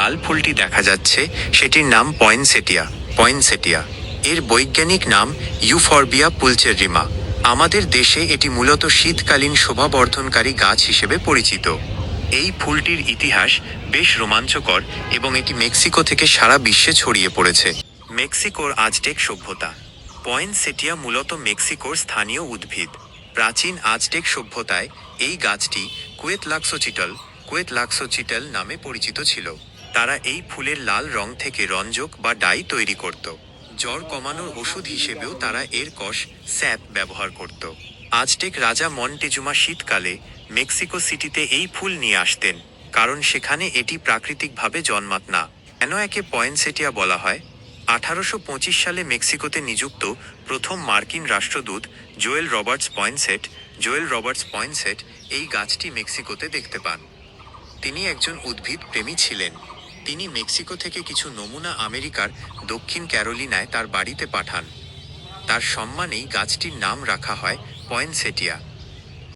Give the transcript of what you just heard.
লাল ফুলটি দেখা যাচ্ছে সেটির নাম পয়েনসেটিয়া। পয়েনসেটিয়া এর বৈজ্ঞানিক নাম ইউফরবিয়া পুলচেরিমা। আমাদের দেশে এটি মূলত শীতকালীন শোভাবর্ধনকারী গাছ হিসেবে পরিচিত। এই ফুলটির ইতিহাস বেশ রোমাঞ্চকর এবং এটি মেক্সিকো থেকে সারা বিশ্বে ছড়িয়ে পড়েছে। মেক্সিকোর আজটেক সভ্যতা। পয়েনসেটিয়া মূলত মেক্সিকোর স্থানীয় উদ্ভিদ। প্রাচীন আজটেক সভ্যতায় এই গাছটি কুয়েতলাক্সোচিটল নামে পরিচিত ছিল। তারা এই ফুলের লাল রং থেকে রঞ্জক বা ডাই তৈরি করত। জ্বর কমানোর ওষুধ হিসেবেও তারা এর কষ স্যাপ ব্যবহার করত। আজটেক রাজা মন্টেজুমা শীতকালে মেক্সিকো সিটিতে এই ফুল নিয়ে আসতেন, কারণ সেখানে এটি প্রাকৃতিকভাবে জন্মাত না। কেন একে পয়েনসেটিয়া বলা হয়? 1825 সালে মেক্সিকোতে নিযুক্ত প্রথম মার্কিন রাষ্ট্রদূত জোয়েল রবার্টস পয়েনসেট এই গাছটি মেক্সিকোতে দেখতে পান। তিনি একজন উদ্ভিদ প্রেমী ছিলেন। তিনি মেক্সিকো থেকে কিছু নমুনা আমেরিকার দক্ষিণ ক্যারোলিনায় তার বাড়িতে পাঠান। তার সম্মানেই গাছটির নাম রাখা হয় পয়েনসেটিয়া।